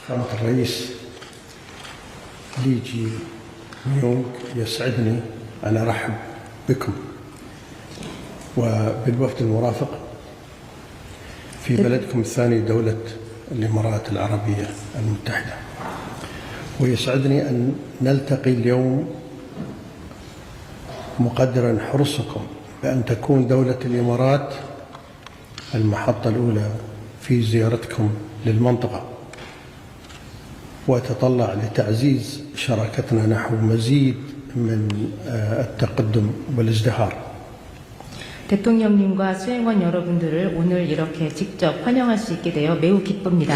فخامة الرئيس لي جي يونغ، يسعدني أن أرحب بكم وبالوفد المرافق في بلدكم الثاني دولة الإمارات العربية المتحدة. ويسعدني أن نلتقي اليوم مقدرا حرصكم بأن تكون دولة الإمارات المحطة الأولى في زيارتكم للمنطقة، وأتطلع لتعزيز شراكتنا نحو مزيد من التقدم والازدهار. 대통령님과 수행원 여러분들을 오늘 이렇게 직접 환영할 수 있게 되어 매우 기쁩니다.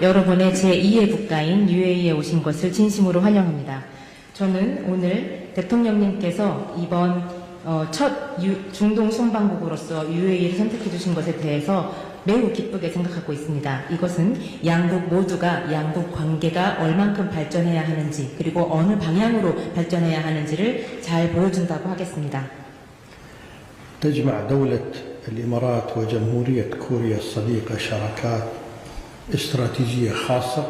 여러분의 제2의 국가인 UAE에 오신 것을 진심으로 환영합니다. 저는 오늘 대통령님께서 이번 첫 중동 순방국으로서 UAE를 선택해 주신 것에 대해서 매우 기쁘게 생각하고 있습니다. 이것은 양국 모두가 양국 관계가 얼만큼 발전해야 하는지, 그리고 어느 방향으로 발전해야 하는지를 잘 보여준다고 하겠습니다. تجمع دولة الإمارات وجمهورية كوريا الصديقة شراكات استراتيجية خاصة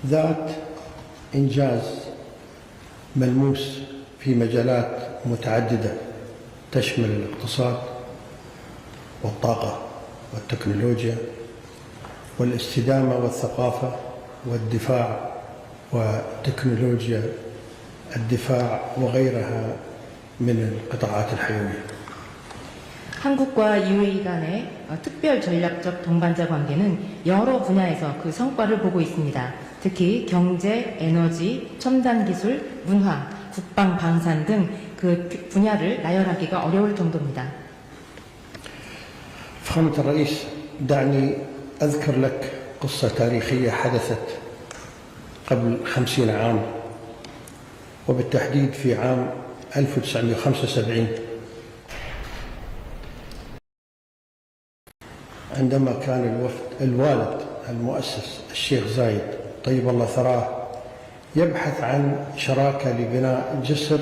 ذات إنجاز ملموس في مجالات متعددة تشمل الاقتصاد والطاقة والتكنولوجيا والاستدامة والثقافة والدفاع وتكنولوجيا الدفاع وغيرها من القطاعات الحيوية. 한국과 UAE 간의 특별 전략적 동반자 관계는 여러 분야에서 그 성과를 보고 있습니다. 특히 경제, 에너지, 첨단 기술, 문화, 국방, 방산 등 그 분야를 나열하기가 어려울 정도입니다. فخامة الرئيس، دعني أذكر لك قصة تاريخية حدثت قبل 50 عام، وبالتحديد في عام 1975 عندما كان الوالد المؤسس الشيخ زايد طيب الله ثراه يبحث عن شراكة لبناء جسر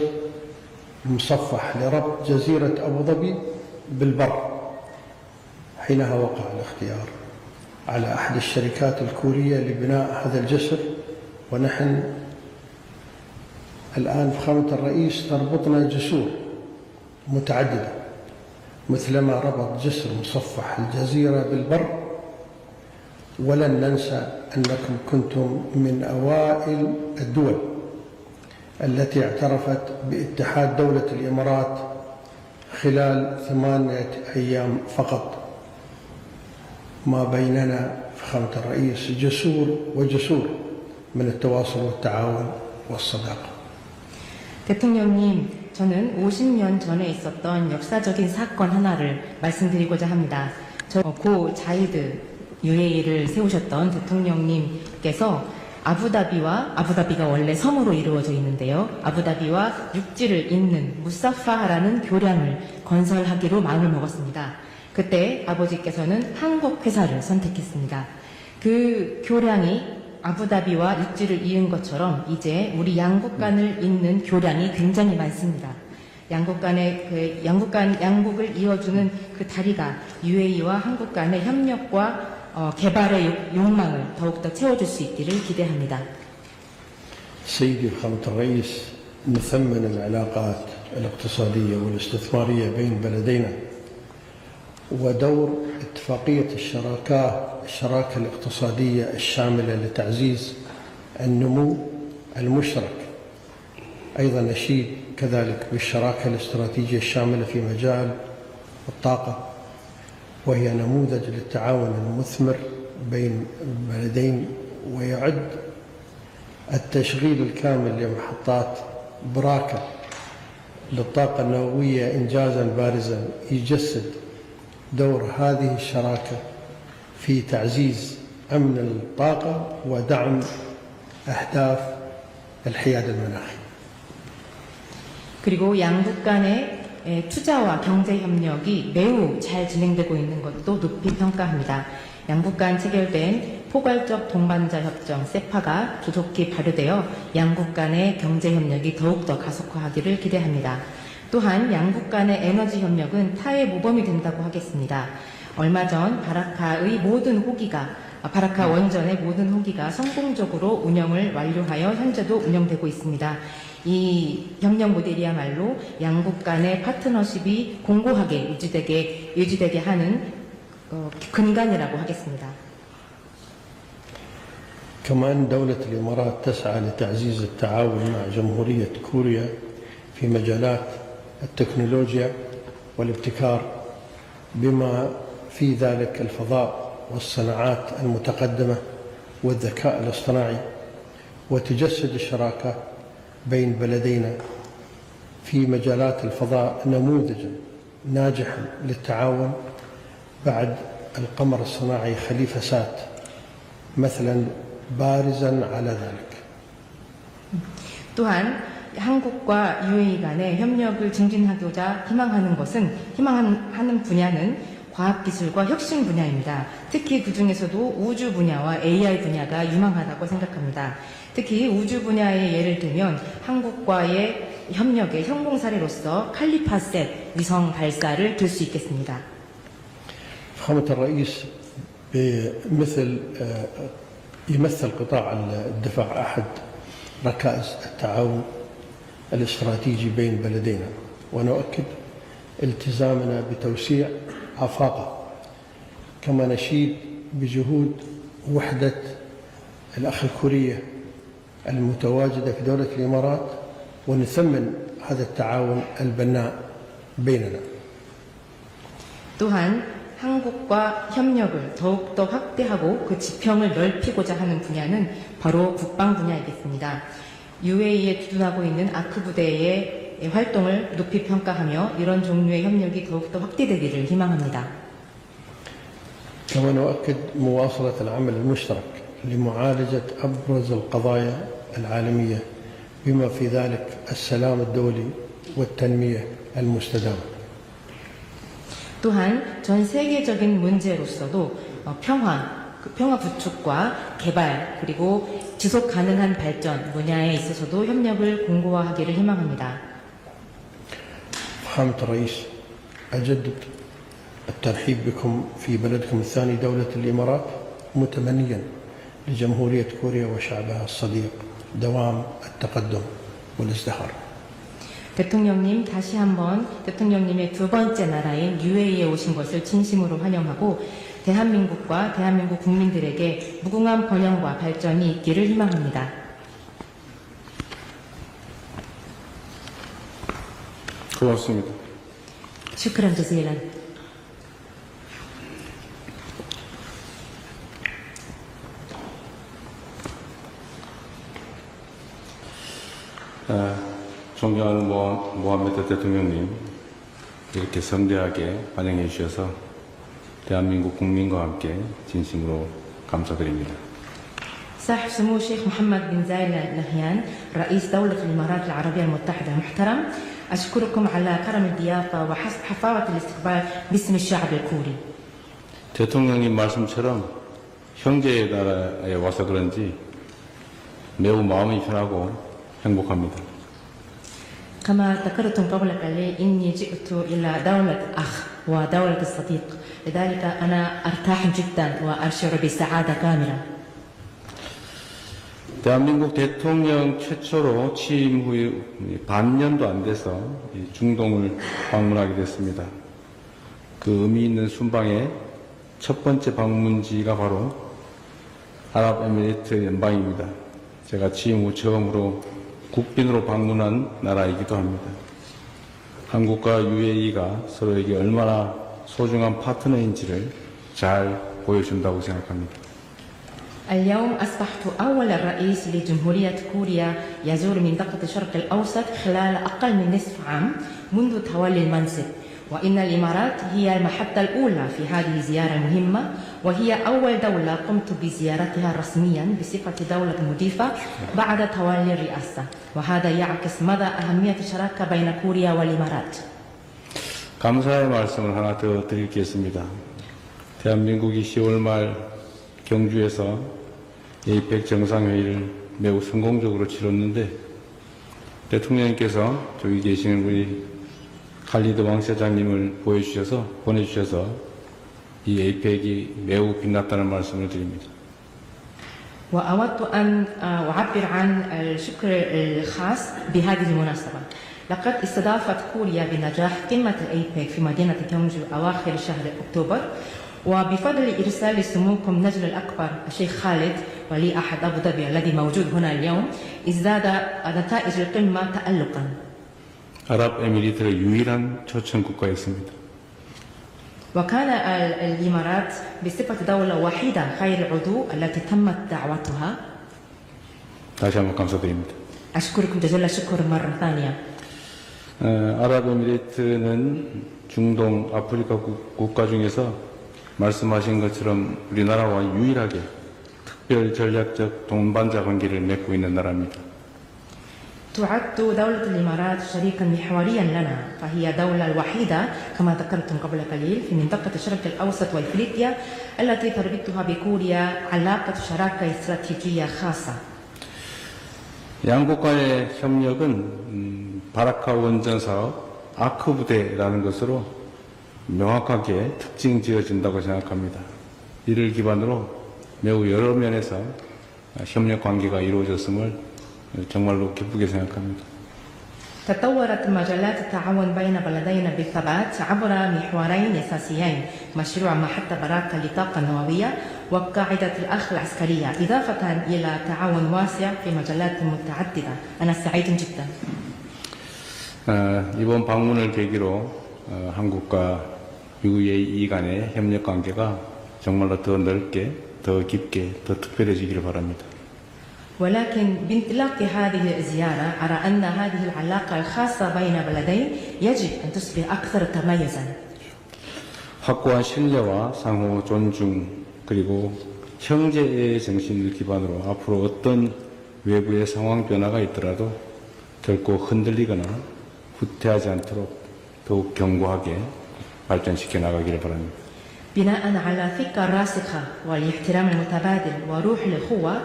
مصفح لربط جزيرة أبو ظبي بالبر. حينها وقع الاختيار على أحد الشركات الكورية لبناء هذا الجسر، ونحن الآن فخامة الرئيس تربطنا جسور متعددة مثلما ربط جسر مصفح الجزيرة بالبر. ولن ننسى أنكم كنتم من أوائل الدول التي اعترفت باتحاد دولة الإمارات خلال 8 أيام فقط. ما بيننا فخامة الرئيس جسور وجسور من التواصل والتعاون والصداقة. 대통령님, 저는 50년 전에 있었던 역사적인 사건 하나를 말씀드리고자 합니다. 고 자이드 UAE를 세우셨던 대통령님께서 아부다비가 원래 섬으로 이루어져 있는데요. 아부다비와 육지를 잇는 무사파하라는 교량을 건설하기로 마음을 먹었습니다. 그때 아버지께서는 한국 회사를 선택했습니다. 그 교량이 아부다비와 육지를 이은 것처럼 이제 우리 양국 간을 잇는 교량이 굉장히 많습니다. 양국을 이어주는 그 다리가 UAE와 한국 간의 협력과 개발의 욕망을 더욱더 채워줄 수 있기를 기대합니다. سيدي فخامة الرئيس، نثمن العلاقات الاقتصادية والاستثمارية بين بلدينا، ودور اتفاقية الشراكة الاقتصادية الشاملة لتعزيز النمو المشترك. أيضا نشيد كذلك بالشراكة الاستراتيجية الشاملة في مجال الطاقة، وهي نموذج للتعاون المثمر بين البلدين، ويعد التشغيل الكامل لمحطات براكة للطاقة النووية إنجازا بارزا يجسد دور هذه الشراكة في تعزيز أمن الطاقة ودعم أهداف الحياد المناخي. 그리고 양국 간의 투자와 경제 협력이 매우 잘 진행되고 있는 것도 높이 평가합니다. 양국 간 체결된 포괄적 동반자 협정 세파가 조속히 발효되어 양국 간의 경제 협력이 더욱더 가속화하기를 기대합니다. 또한 양국 간의 에너지 협력은 타의 모범이 된다고 하겠습니다. 얼마 전 바라카의 모든 호기가 바라카 원전의 모든 호기가 성공적으로 운영을 완료하여 현재도 운영되고 있습니다. 이 협력 모델이야말로 양국 간의 파트너십이 공고하게 유지되게 하는 근간이라고 하겠습니다. كما أن دولة الإمارات تسعى لتعزيز التعاون مع جمهورية كوريا في مجالات التكنولوجيا والابتكار بما في ذلك الفضاء والصناعات المتقدمة والذكاء الاصطناعي، وتجسد الشراكة بين بلدينا في مجالات الفضاء نموذجا ناجحا للتعاون بعد القمر الصناعي خليفة سات مثلا بارزا على ذلك. 또한 한국과 UAE 간의 협력을 증진하고자 희망하는 분야는 과학기술과 혁신 분야입니다. 특히 그 중에서도 우주 분야와 AI 분야가 유망하다고 생각합니다. 특히 우주 분야의 예를 들면 한국과의 협력의 성공 사례로서 칼리파셋 위성 발사를 들 수 있겠습니다. فخامة الرئيس يمثل قطاع الدفاع أحد ركائز التعاون الاستراتيجي بين بلدينا، ونؤكد التزامنا بتوسيع آفاقه، كما نشيد بجهود وحدة الأخ الكورية المتواجدة في دولة الإمارات، ونثمن هذا التعاون البناء بيننا. 또한 한국과 협력을 더욱더 확대하고 그 지평을 넓히고자 하는 분야는 바로 국방 분야이겠습니다. UAE에 주둔하고 있는 아크 부대의 활동을 높이 평가하며 이런 종류의 협력이 더욱더 확대되기를 희망합니다. كما نؤكد مواصلة العمل المشترك لمعالجة أبرز القضايا العالمية بما في ذلك السلام الدولي والتنمية المستدامة. 또한 전 세계적인 문제로서도 평화 구축과 개발 그리고 지속 가능한 발전 분야에 있어서도 협력을 공고화하기를 희망합니다. فخامة الرئيس أجدد الترحيب بكم في بلدكم الثاني دولة الإمارات، متمنيا لجمهورية كوريا وشعبها الصديق دوام التقدم والازدهار. 대통령님, 다시 한번 대통령님의 두 번째 나라인 UAE에 오신 것을 진심으로 환영하고 대한민국과 대한민국 국민들에게 무궁한 번영과 발전이 있기를 희망합니다. 고맙습니다. 슈크란 저지란. 존경하는 모하메드 대통령님, 이렇게 성대하게 환영해 주셔서 대한민국 국민과 함께 진심으로 감사드립니다. صاحب سمو الشيخ محمد بن زايد آل نهيان رئيس دولة الإمارات العربية المتحدة محترم، أشكركم على كرم الضيافة وحفاوة الاستقبال باسم الشعب الكوري. 대통령님 말씀처럼 형제의 나라에 와서 그런지 매우 마음이 편하고 행복합니다. كما ذكرتم قبل قليل إني جئت إلى دولة أخ ودولة الصديق، لذلك أنا أرتاح جدا وأشعر بسعادة كاملة. 대한민국 대통령 최초로 취임 후 반년도 안 돼서 중동을 방문하게 됐습니다. 그 의미 있는 순방의 첫 번째 방문지가 바로 아랍에미리트 연방입니다. 제가 취임 후 처음으로 국빈으로 방문한 나라이기도 합니다. 한국과 UAE가 서로에게 얼마나 소중한 파트너인지를 잘 보여준다고 생각합니다. اليوم أصبحت أول رئيس لجمهورية كوريا يزور منطقة الشرق الأوسط خلال أقل من نصف عام منذ تولي المنصب، وإن الإمارات هي المحطة الأولى في هذه الزيارة المهمة، وهي أول دولة قمت بزيارتها رسميا بصفة دولة مضيفة بعد تولي الرئاسة، وهذا يعكس مدى أهمية الشراكة بين كوريا والإمارات. 감사의 말씀을 하나 더 드리겠습니다. 대한민국이 10월 말 경주에서 에이펙 정상회의를 매우 성공적으로 치렀는데 대통령님께서 저기 계시는 우리 칼리드 왕세자님을 보내주셔서 이 에이펙이 매우 빛났다는 말씀을 드립니다. وأود أن أعبر عن الشكر الخاص بهذه المناسبة. لقد استضافت كوريا بنجاح قمة الأيبك في مدينة كيونجو أواخر شهر أكتوبر، وبفضل إرسال سموكم نجل الأكبر الشيخ خالد ولي أحد أبو ظبي الذي موجود هنا اليوم، ازداد نتائج القمة تألقا. 아랍에미리트의 유일한 초청 국가였습니다. وكان الإمارات بصفة دولة وحيدة غير العضو التي تمت دعوتها. 다시 한번 감사드립니다. أشكركم جزيل الشكر مرة ثانية. 아랍에미리트는 중동 아프리카 국가 중에서 말씀하신 것처럼 우리나라와 유일하게 특별 전략적 동반자 관계를 맺고 있는 나라입니다. تعد دولة الإمارات شريكا محوريا لنا، فهي الدولة الوحيدة كما ذكرتم قبل قليل في منطقة الشرق الأوسط وإفريقيا التي تربطها بكوريا علاقة شراكة استراتيجية خاصة. 양국간의 협력은 바라카 원전 사업 아크 부대라는 것으로 명확하게 특징 지어진다고 생각합니다. 이를 기반으로 매우 여러 면에서 협력 관계가 이루어졌음을 정말로 기쁘게 생각합니다. تطورت مجالات التعاون بين بلدينا بالثبات عبر محورين أساسيين، مشروع محطة براكة للطاقة النووية وقاعدة الأخ العسكرية، إضافة إلى تعاون واسع في مجالات متعددة. أنا سعيد جدا. 이번 방문을 계기로 한국과 UAE 간의 협력 관계가 정말로 더 넓게, 더 깊게, 더 특별해지기를 바랍니다. ولكن بانطلاق هذه الزيارة أرى أن هذه العلاقة الخاصة بين بلدين يجب أن تصبح أكثر تميزا. 확고한 신뢰와 상호 존중 그리고 형제의 정신을 기반으로 앞으로 어떤 외부의 상황 변화가 있더라도 결코 흔들리거나 후퇴하지 않도록 더욱 견고하게 발전시켜 나가기를 바랍니다. بناء على ثقة راسخة والاحترام المتبادل وروح الأخوة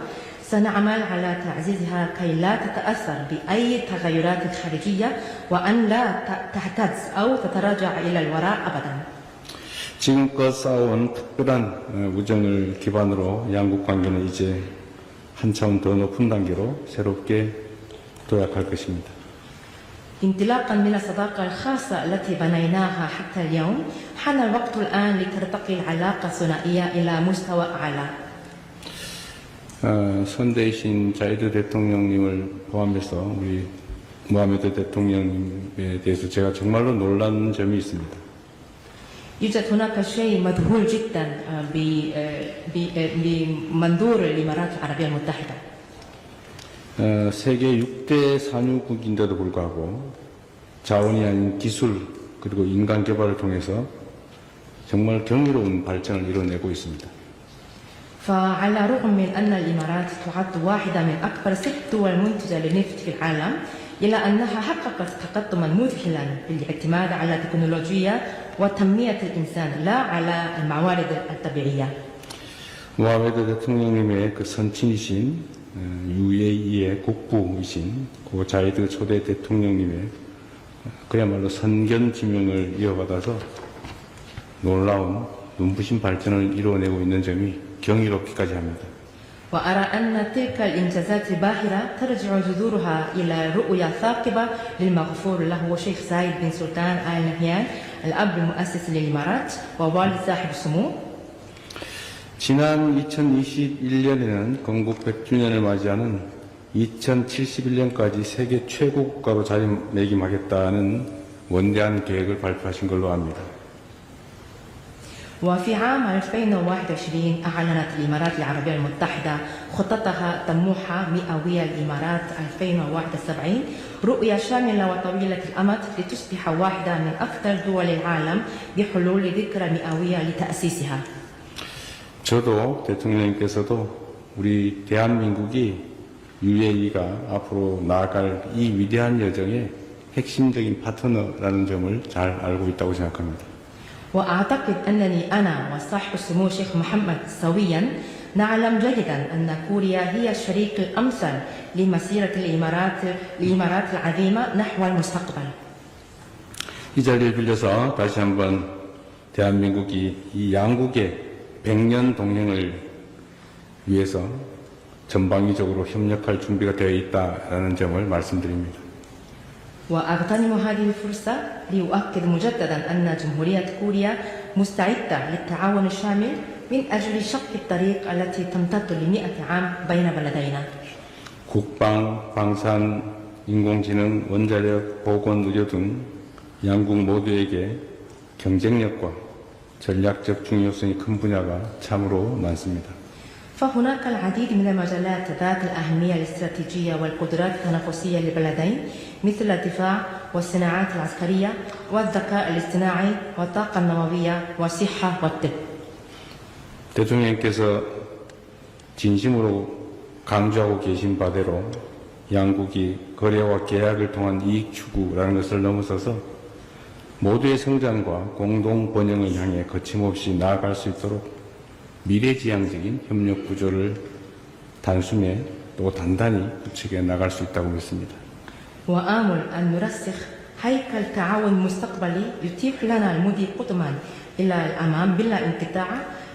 سنعمل على تعزيزها كي لا تتأثر بأي تغيرات خارجية وأن لا تهتز أو تتراجع إلى الوراء أبدا. 지금껏 쌓아온 특별한 우정을 기반으로 양국 관계는 이제 한 차원 더 높은 단계로 새롭게 도약할 것입니다. انطلاقا من الصداقة الخاصة التي بنيناها حتى اليوم، حان الوقت الآن لترتقي العلاقة الثنائية إلى مستوى أعلى. 선대이신 자이드 대통령님을 포함해서 우리 무하메드 대통령님에 대해서 제가 정말로 놀란 점이 있습니다. يوجد هناك شيء مذهول جدا بمنظور الإمارات العربية المتحدة. 세계 6대 산유국인데도 불구하고 자원이 아닌 기술 그리고 인간 개발을 통해서 정말 경이로운 발전을 이뤄내고 있습니다. فعلى الرغم من أن الإمارات تعد واحدة من أكبر 6 دول منتجة للنفط في العالم، إلا أنها حققت تقدما مذهلا بالاعتماد على التكنولوجيا وتنمية الإنسان لا على الموارد الطبيعية. 무하메드 대통령님의 그 선친이신 UAE의 국부이신 고 자이드 초대 대통령님의 그야말로 선견 지명을 이어받아서 놀라운 눈부신 발전을 이루어내고 있는 점이 경이롭기까지 합니다. وأرى أن تلك الإنجازات الباهرة ترجع جذورها إلى رؤية ثاقبة للمغفور له شيخ زايد بن سلطان آل نهيان الأب المؤسس للإمارات ووالد صاحب السمو. 지난 2021년에는 건국 100주년을 맞이하는 2071년까지 세계 최고 국가로 자리매김하겠다는 원대한 계획을 발표하신 걸로 압니다. وفي عام 2021 أعلنت الإمارات العربية المتحدة خطتها الطموحة مئوية الإمارات 2071، رؤية شاملة وطويلة الأمد لتصبح واحدة من أكثر دول العالم بحلول ذكرى مئوية لتأسيسها. 저도 대통령님께서도 우리 대한민국이 UAE가 앞으로 나아갈 이 위대한 여정의 핵심적인 파트너라는 점을 잘 알고 있다고 생각합니다. وأعتقد أنني أنا وصاحب السمو الشيخ محمد سويا نعلم جيدا أن كوريا هي الشريك الأمثل لمسيرة الإمارات العظيمة نحو المستقبل. 이 자리를 빌려서 다시 한번 대한민국이 이 양국의 100년 동행을 위해서 전방위적으로 협력할 준비가 되어 있다라는 점을 말씀드립니다. وأغتنم هذه الفرصة لأؤكد مجددا أن جمهورية كوريا مستعدة للتعاون الشامل من أجل شق الطريق التي تمتد ل100 عام بين بلدينا. 국방, 방산, 인공지능, 원자력, 보건, 의료 등 양국 모두에게 경쟁력과 전략적 중요성이 큰 분야가 참으로 많습니다. فهناك العديد من المجالات ذات الأهمية الاستراتيجية والقدرات التنافسية للبلدين مثل الدفاع والصناعات العسكرية والذكاء الاصطناعي والطاقة النووية والصحة والطب. 대통령께서 진심으로 강조하고 계신 바대로 양국이 거래와 계약을 통한 이익 추구라는 것을 넘어서서 모두의 성장과 공동 번영을 향해 거침없이 나아갈 수 있도록 미래지향적인 협력 구조를 단숨에 또 단단히 구축해 나갈 수 있다고 믿습니다. وآمل أن نرسخ هيكل تعاون مستقبلي يتيح لنا المضي قدما إلى الأمام بلا انقطاع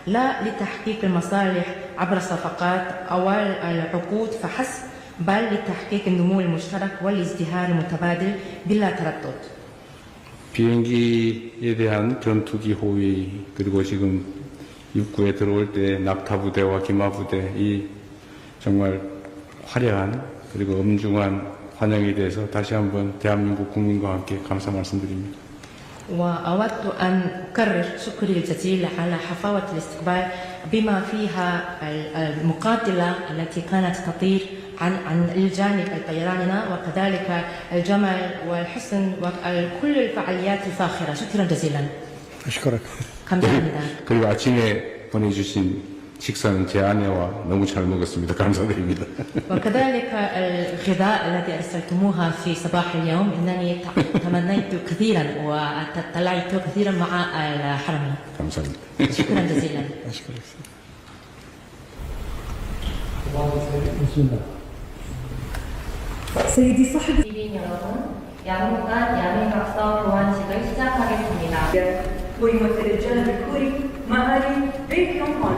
لا لتحقيق المصالح عبر الصفقات أو العقود فحسب بل لتحقيق النمو المشترك والازدهار المتبادل بلا تردد. 비행기에 대한 전투기 호위 그리고 지금 입구에 들어올 때 낙타부대와 기마부대 이 정말 화려한 그리고 엄중한 환영에 대해서 다시 한번 대한민국 국민과 함께 감사 말씀드립니다. وأود أن أكرر شكري الجزيل على حفاوة الاستقبال بما فيها المقاتلة التي كانت تطير عن الجانب الطيراننا وكذلك الجمال والحسن وكل الفعاليات الفاخرة. شكرا جزيلا. أشكرك. 감사합니다. 그리고 아침에 보내주신 식사는 제 아내와 너무 잘 먹었습니다. 감사드립니다. وكذلك الغذاء الذي أرسلتموها في صباح اليوم إنني تمنيت كثيرا وتطلعت كثيرا مع الحرمي. 감사합니다. شكرا جزيلا. أشكرك. 시민 여러분, 양국간 양해각서 교환식을 시작하겠습니다. ويمثل الجانب الكوري معالي بيك يونغ هون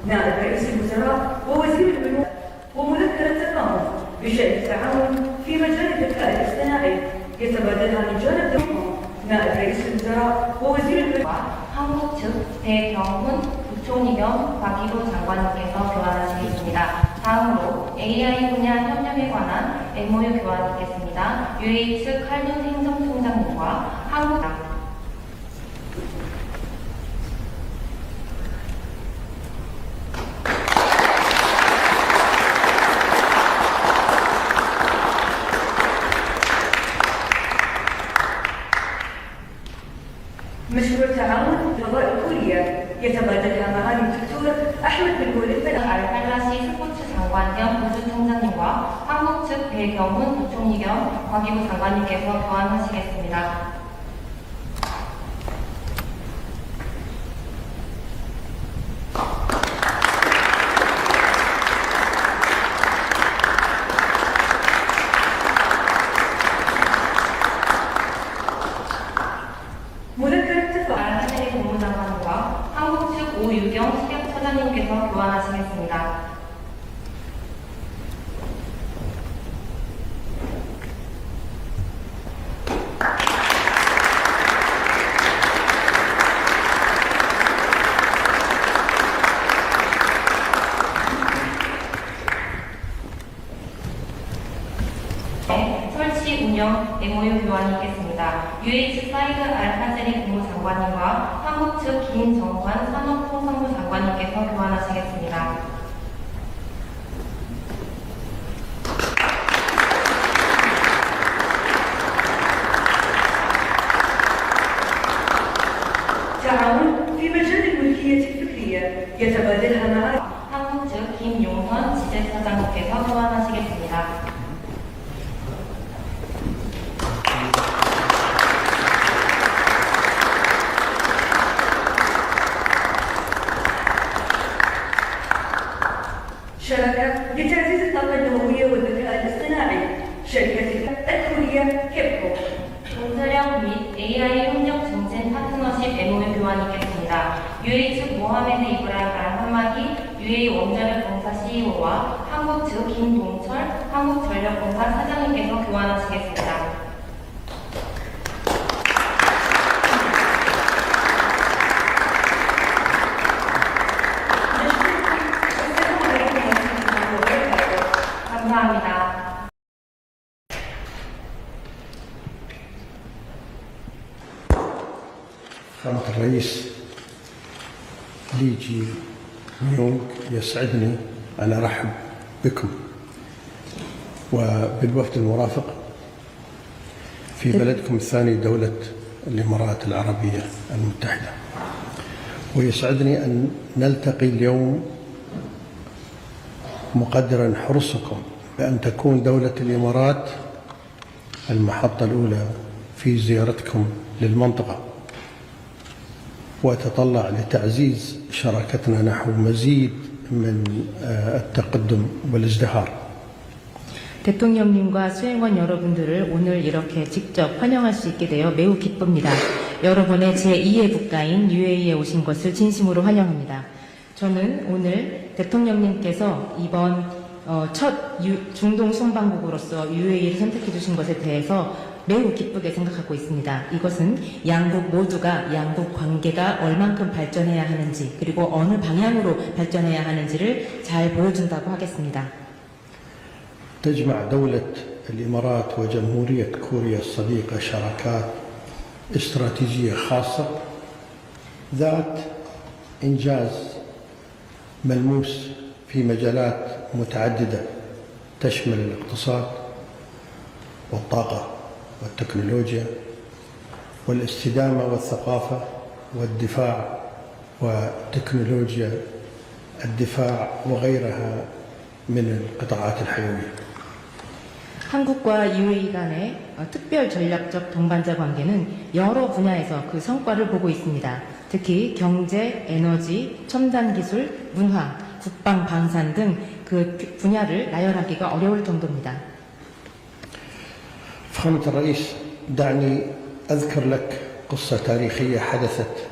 نائب رئيس الوزراء ووزير البنوك ومذكرة تفاهم بشأن التعاون في مجال الذكاء الاصطناعي يتبادلها من جانب نائب رئيس الوزراء ووزير البنوك. 한국 측 배경훈 부총리 겸 과기부 장관님께서 교환하시겠습니다. 다음으로 AI 분야 협력에 관한 MOU 교환이 있겠습니다. UAE 측 칼둔 행정총장님과 한국 مشروع تعاون الفضاء كوريا يتبادلها معالي الدكتور أحمد بن وليد 알팔라시 스포츠 장관 겸 우주총장님과 한국 측 배경훈 부총리 겸 과기부 장관님께서 교환하시겠습니다. مذكرة تفاهم. 알파테리 국무장관과 한국 측 오유경 식약처장님께서 교환하시겠습니다. 설치 운영 MOU 교환이 있겠습니다. UH 사이드 알파제리 국무장관님과 한국 측 김정환 산업통상부 장관님께서 교환하시겠습니다. تعاون في مجال الملكية الفكرية يتبادلها معالي 한국 측 김용선 지재사장님께서 교환하시겠습니다. شركة لتعزيز الطاقة النووية والذكاء الاصطناعي شركة الكورية كيبكو. 원자력 및 AI 협력 증진 파트너십 MOU 교환이 있겠습니다. 하겠습니다. UAE 측 모하메드 이브라임 알함마디 UAE 원자력공사 CEO와 한국 측 김동철 한국전력공사 사장님께서 교환하시겠습니다. 감사합니다. فخامة الرئيس لي جي ميونغ، يسعدني أن أرحب بكم وبالوفد المرافق في بلدكم الثاني دولة الإمارات العربية المتحدة، ويسعدني أن نلتقي اليوم مقدرا حرصكم بأن تكون دولة الإمارات المحطة الأولى في زيارتكم للمنطقة، وأتطلع لتعزيز شراكتنا نحو مزيد من التقدم والازدهار. 대통령님과 수행원 여러분들을 오늘 이렇게 직접 환영할 수 있게 되어 매우 기쁩니다. 여러분의 제2의 국가인 UAE에 오신 것을 진심으로 환영합니다. 저는 오늘 대통령님께서 이번 첫 중동 순방국으로서 UAE를 선택해 주신 것에 대해서 매우 기쁘게 생각하고 있습니다. 이것은 양국 모두가 양국 관계가 얼만큼 발전해야 하는지, 그리고 어느 방향으로 발전해야 하는지를 잘 보여준다고 하겠습니다. تجمع دولة الإمارات وجمهورية كوريا الصديقة شراكات استراتيجية خاصة ذات إنجاز ملموس في مجالات متعددة تشمل الاقتصاد والطاقة والتكنولوجيا والاستدامة والثقافة والدفاع وتكنولوجيا الدفاع وغيرها من القطاعات الحيوية. 한국과 UAE 간의 특별 전략적 동반자 관계는 여러 분야에서 그 성과를 보고 있습니다. 특히 경제, 에너지, 첨단 기술, 문화, 국방, 방산 등 그 분야를 나열하기가 어려울 정도입니다. فخامة الرئيس، دعني أذكر لك قصة تاريخية حدثت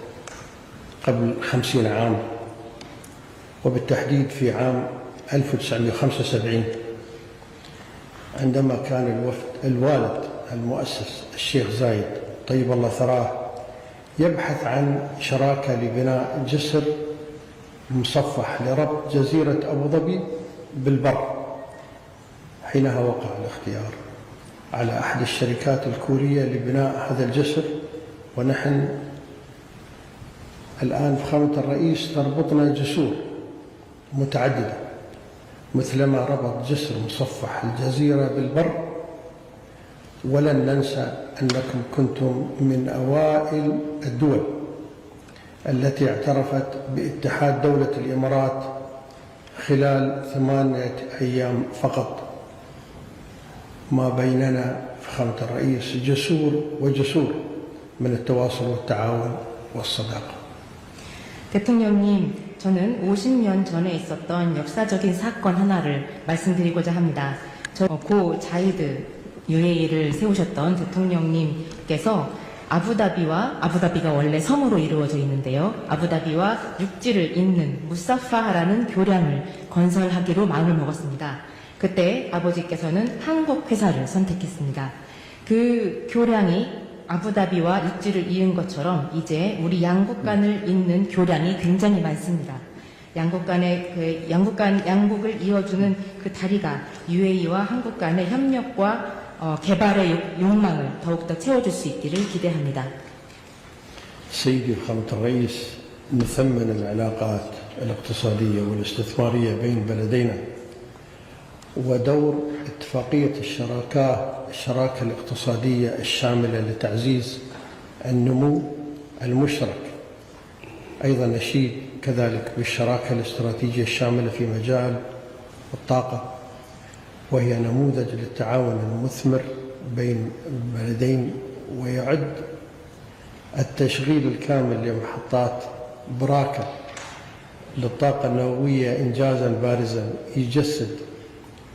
قبل 50 عام، وبالتحديد في عام 1975 عندما كان الوالد المؤسس الشيخ زايد طيب الله ثراه يبحث عن شراكة لبناء جسر مصفح لربط جزيرة أبو ظبي بالبر. حينها وقع الاختيار على أحد الشركات الكورية لبناء هذا الجسر، ونحن الآن فخامة الرئيس تربطنا جسور متعددة مثلما ربط جسر مصفح الجزيرة بالبر. ولن ننسى أنكم كنتم من أوائل الدول التي اعترفت باتحاد دولة الإمارات خلال 8 أيام فقط. ما بيننا فخامة الرئيس جسور وجسور من التواصل والتعاون والصداقة. 대통령님, 저는 50년 전에 있었던 역사적인 사건 하나를 말씀드리고자 합니다. 고 자이드 UAE를 세우셨던 대통령님께서 아부다비가 원래 섬으로 이루어져 있는데요. 아부다비와 육지를 잇는 무사파하라는 교량을 건설하기로 마음을 먹었습니다. 그때 아버지께서는 한국 회사를 선택했습니다. 그 교량이 아부다비와 육지를 이은 것처럼 이제 우리 양국 간을 잇는 교량이 굉장히 많습니다. 양국을 이어주는 그 다리가 UAE와 한국 간의 협력과 개발의 욕망을 더욱더 채워줄 수 있기를 기대합니다. سيدي فخامة الرئيس، نثمن العلاقات الاقتصادية والاستثمارية بين بلدينا، ودور اتفاقية الشراكة الاقتصادية الشاملة لتعزيز النمو المشترك. أيضا نشيد كذلك بالشراكة الاستراتيجية الشاملة في مجال الطاقة، وهي نموذج للتعاون المثمر بين البلدين، ويعد التشغيل الكامل لمحطات براكة للطاقة النووية إنجازا بارزا يجسد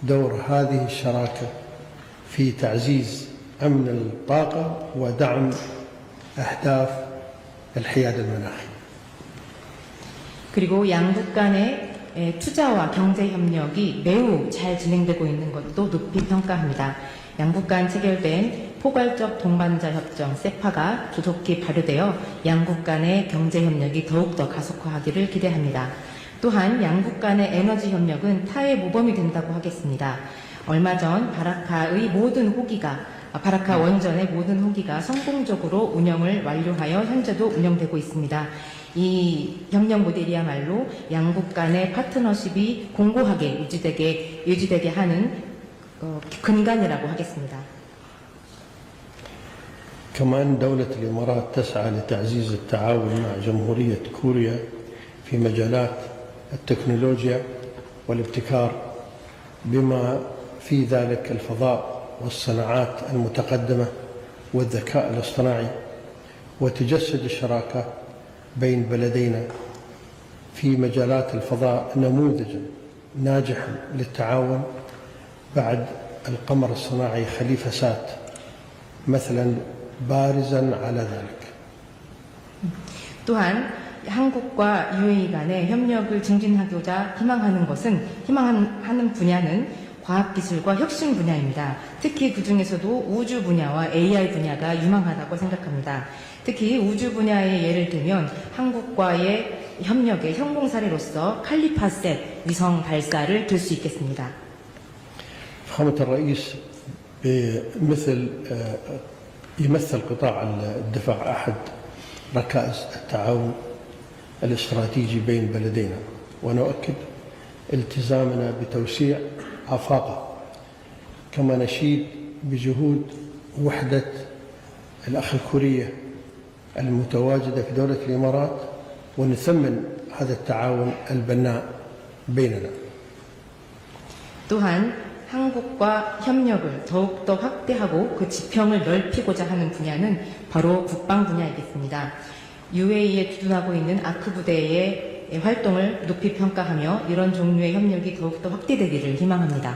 دور هذه الشراكة في تعزيز أمن الطاقة ودعم أهداف الحياد المناخي. 그리고 양국 간의 투자와 경제 협력이 매우 잘 진행되고 있는 것도 높이 평가합니다. 양국 간 체결된 포괄적 동반자 협정 세파가 조속히 발효되어 양국 간의 경제 협력이 더욱더 가속화하기를 기대합니다. 또한 양국 간의 에너지 협력은 타의 모범이 된다고 하겠습니다. 얼마 전 바라카 원전의 모든 호기가 성공적으로 운영을 완료하여 현재도 운영되고 있습니다. 이 협력 모델이야말로 양국 간의 파트너십이 공고하게 유지되게 하는 근간이라고 하겠습니다. كما أن دولة الإمارات تسعى لتعزيز التعاون مع جمهورية كوريا في مجالات التكنولوجيا والابتكار بما في ذلك الفضاء والصناعات المتقدمة والذكاء الاصطناعي، وتجسد الشراكة بين بلدينا في مجالات الفضاء نموذجا ناجحا للتعاون بعد القمر الصناعي خليفة سات مثلا بارزا على ذلك. 또한 한국과 UAE 간의 협력을 증진하고자 희망하는 분야는 과학기술과 혁신 분야입니다. 특히 그 중에서도 우주 분야와 AI 분야가 유망하다고 생각합니다. 특히 우주 분야의 예를 들면 한국과의 협력의 성공 사례로서 칼리파셋 위성 발사를 들 수 있겠습니다. فخامة الرئيس يمثل قطاع الدفاع أحد ركائز التعاون الاستراتيجي بين بلدينا، ونؤكد التزامنا بتوسيع آفاقه، كما نشيد بجهود وحدة الأخ الكورية المتواجدة في دولة الإمارات، ونثمن هذا التعاون البناء بيننا. 또한 한국과 협력을 더욱더 확대하고 그 지평을 넓히고자 하는 분야는 바로 국방 분야이겠습니다. UAE에 주둔하고 있는 아크 부대의 활동을 높이 평가하며 이런 종류의 협력이 더욱더 확대되기를 희망합니다.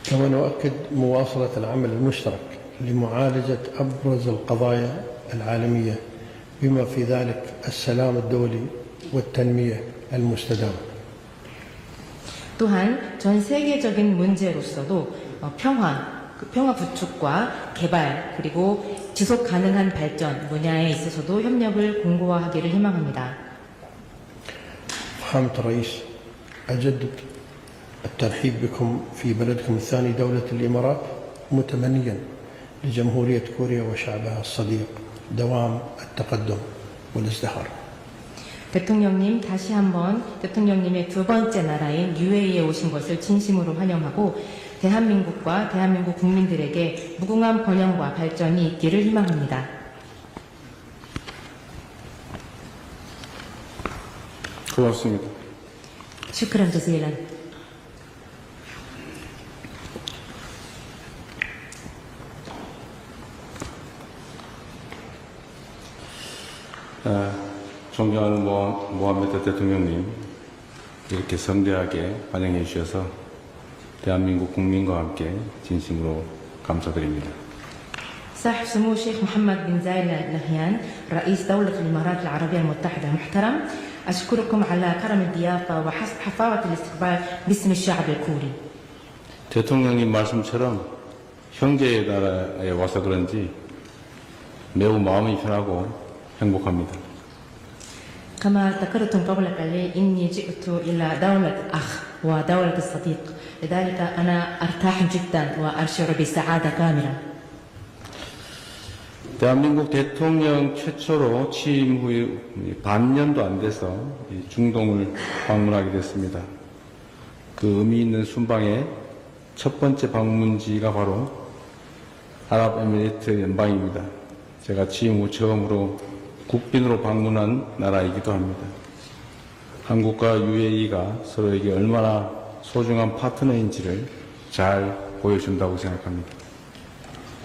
كما نؤكد مواصلة العمل المشترك لمعالجة أبرز القضايا العالمية بما في ذلك السلام الدولي والتنمية المستدامة. 또한 전 세계적인 문제로서도 평화 구축과 개발 그리고 지속 가능한 발전 분야에 있어서도 협력을 공고화하기를 희망합니다. فخامة الرئيس أجدد الترحيب بكم في بلدكم الثاني دولة الإمارات، متمنيا لجمهورية كوريا وشعبها الصديق دوام التقدم والازدهار. 대통령님, 다시 한번 대통령님의 두 번째 나라인 UAE에 오신 것을 진심으로 환영하고 대한민국과 대한민국 국민들에게 무궁한 번영과 발전이 있기를 희망합니다. 고맙습니다. 슈크란 저지란. 존경하는 모하메드 대통령님, 이렇게 성대하게 환영해 주셔서 대한민국 국민과 함께 진심으로 감사드립니다. صاحب سمو الشيخ محمد بن زايد آل نهيان رئيس دولة الإمارات العربية المتحدة المحترم، أشكركم على كرم الضيافة وحفاوة الاستقبال باسم الشعب الكوري. 대통령님 말씀처럼 형제의 나라에 와서 그런지 매우 마음이 편하고 행복합니다. كما ذكرتم قبل قليل إني جئت إلى دولة أخ ودولة الصديق، لذلك أنا أرتاح جدا وأشعر بسعادة كاملة. 대한민국 대통령 최초로 취임 후 반년도 안 돼서 중동을 방문하게 됐습니다. 그 의미 있는 순방의 첫 번째 방문지가 바로 아랍에미리트 연방입니다. 제가 취임 후 처음으로 국빈으로 방문한 나라이기도 합니다. 한국과 UAE가 서로에게 얼마나 소중한 파트너인지를 잘 보여준다고 생각합니다.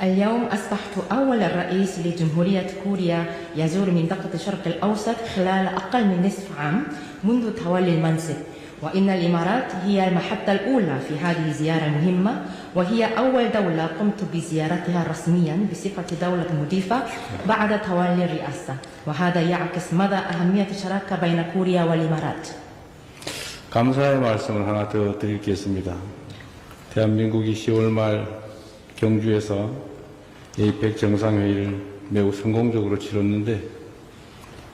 اليوم أصبحت أول رئيس لجمهورية كوريا يزور منطقة الشرق الأوسط خلال أقل من نصف عام منذ تولي المنصب، وإن الإمارات هي المحطة الأولى في هذه الزيارة المهمة، وهي أول دولة قمت بزيارتها رسميا بصفة دولة مضيفة بعد تولي الرئاسة، وهذا يعكس مدى أهمية الشراكة بين كوريا والإمارات. 감사의 말씀을 하나 더 드리겠습니다. 대한민국이 10월 말 경주에서 에이펙 정상회의를 매우 성공적으로 치렀는데,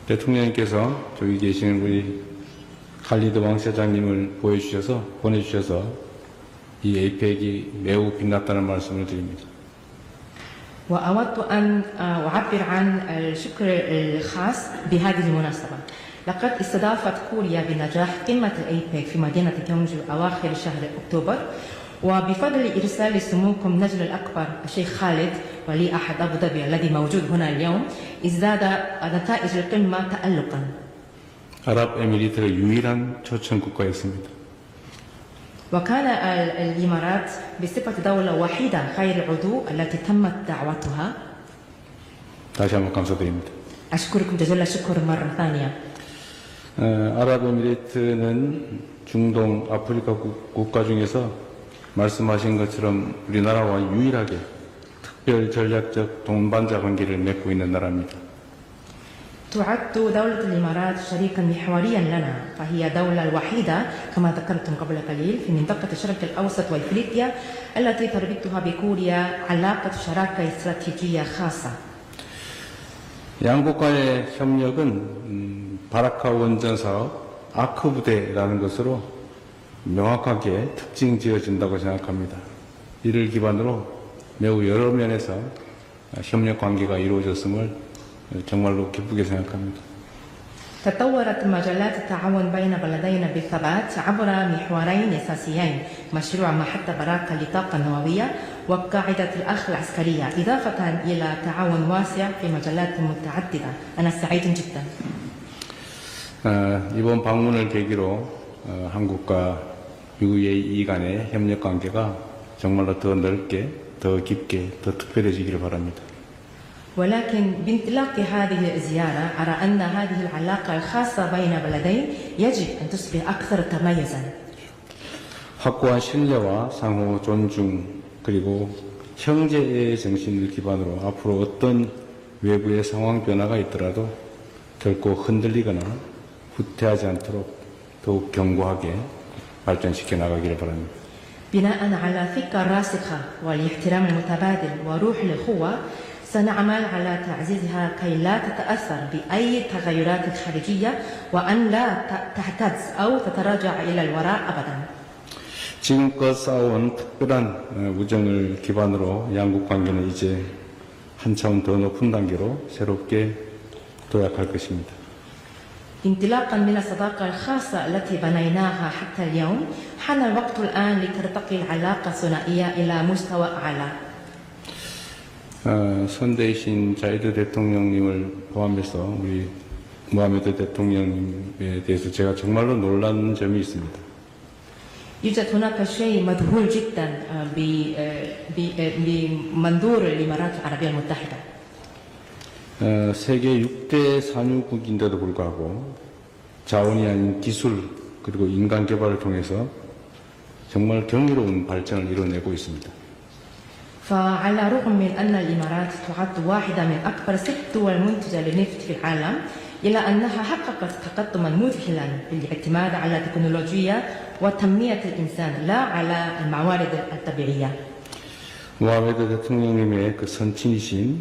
대통령님께서 저기 계시는 우리 칼리드 왕 사장님을 보내주셔서 이 에이펙이 매우 빛났다는 말씀을 드립니다. وأود أن أعبر عن الشكر الخاص بهذه المناسبة. لقد استضافت كوريا بنجاح قمة الأيبك في مدينة كيونجو أواخر شهر أكتوبر، وبفضل إرسال سموكم نجل الأكبر الشيخ خالد ولي أحد أبو ظبي الذي موجود هنا اليوم، ازداد نتائج القمة تألقا. 아랍에미리트의 유일한 초청 국가였습니다. وكان الإمارات بصفة دولة وحيدة غير عضو التي تمت دعوتها. 다시 한번 감사드립니다. أشكركم جزيل الشكر مرة ثانية. 아랍에미리트는 중동 아프리카 국가 중에서 말씀하신 것처럼 우리나라와 유일하게 특별 전략적 동반자 관계를 맺고 있는 나라입니다. تعد دولة الإمارات شريكا محوريا لنا، فهي الدولة الوحيدة كما ذكرتم قبل قليل في منطقة الشرق الأوسط وإفريقيا التي تربطها بكوريا علاقة شراكة استراتيجية خاصة. 양국 간의 협력은 바라카 원전 사업 아크 부대라는 것으로 명확하게 특징 지어진다고 생각합니다. 이를 기반으로 매우 여러 면에서 협력 관계가 이루어졌음을 정말로 기쁘게 생각합니다. تطورت مجالات التعاون بين بلدينا بالثبات عبر محورين أساسيين: مشروع محطة براكة للطاقة النووية وقاعدة الأخ العسكرية، إضافة إلى تعاون واسع في مجالات متعددة. أنا سعيد جدا. 이번 방문을 계기로 한국과 UAE 간의 협력 관계가 정말로 더 넓게, 더 깊게, 더 특별해지기를 바랍니다. ولكن بانطلاق هذه الزيارة أرى أن هذه العلاقة الخاصة بين بلدين يجب أن تصبح أكثر تميزا. 확고한 신뢰와 상호 존중 그리고 형제의 정신을 기반으로 앞으로 어떤 외부의 상황 변화가 있더라도 결코 흔들리거나 후퇴하지 않도록 더욱 견고하게 발전시켜 나가기를 바랍니다. بناء على ثقة راسخة والاحترام المتبادل وروح الأخوة، سنعمل على تعزيزها كي لا تتأثر بأي تغيرات خارجية وأن لا تهتز أو تتراجع إلى الوراء أبدا. 지금껏 쌓아온 특별한 우정을 기반으로 양국 관계는 이제 한 차원 더 높은 단계로 새롭게 도약할 것입니다. انطلاقا من الصداقة الخاصة التي بنيناها حتى اليوم، حان الوقت الآن لترتقي العلاقة الثنائية إلى مستوى أعلى. 선대이신 자이드 대통령님을 포함해서 우리 무하메드 대통령님에 대해서 제가 정말로 놀란 점이 있습니다. يوجد هناك شيء مذهول جدا بمنظور الإمارات العربية المتحدة. 세계 6대 산유국인데도 불구하고 자원이 아닌 기술 그리고 인간 개발을 통해서 정말 경이로운 발전을 이뤄내고 있습니다. فعلى الرغم من أن الإمارات تعد واحدة من أكبر 6 دول منتجة للنفط في العالم، إلا أنها حققت تقدما مذهلا بالاعتماد على التكنولوجيا وتنمية الإنسان لا على الموارد الطبيعية. 무하메드 대통령님의 그 선친이신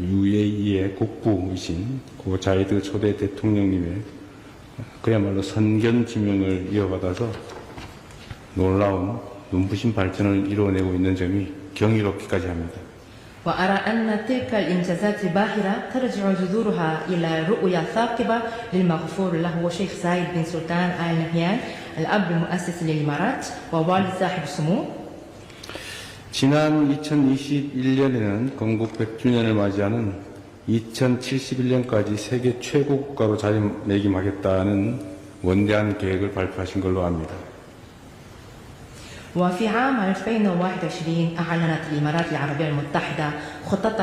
UAE의 국부이신 고 자이드 초대 대통령님의 그야말로 선견 지명을 이어받아서 놀라운 눈부신 발전을 이루어내고 있는 점이 경이롭기까지 합니다. وأرى أن تلك الإنجازات الباهرة ترجع جذورها إلى رؤية ثاقبة للمغفور له شيخ زايد بن سلطان آل نهيان، الأب المؤسس للإمارات ووالد صاحب السمو. 지난 2021년에는 건국 100주년을 맞이하는 2071년까지 세계 최고 국가로 자리매김하겠다는 원대한 계획을 발표하신 걸로 압니다. وفي عام 2021 أعلنت الإمارات العربية المتحدة خطتها